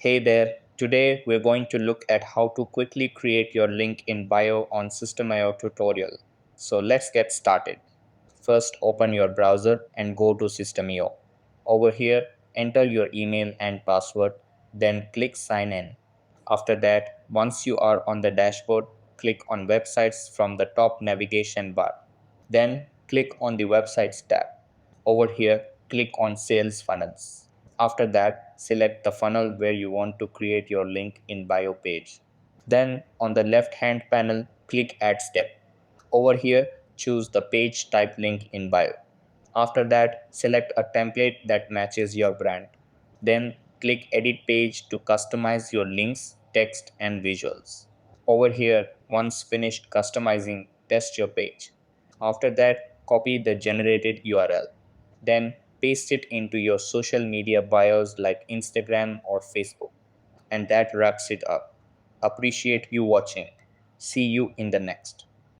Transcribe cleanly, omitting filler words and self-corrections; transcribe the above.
Hey there, today we're going to look at how to quickly create your link in bio on System.io tutorial. So let's get started. First, open your browser and go to System.io. Over here, enter your email and password, then click sign in. After that, once you are on the dashboard, click on websites from the top navigation bar. Then click on the websites tab. Over here, click on sales funnels. After that, select the funnel where you want to create your link in bio page. Then on the left hand panel, click add step. Over here, choose the page type link in bio. After that, select a template that matches your brand. Then click edit page to customize your links, text and visuals. Over here, once finished customizing, test your page. After that, copy the generated URL. Then paste it into your social media bios like Instagram or Facebook. And that wraps it up. Appreciate you watching. See you in the next.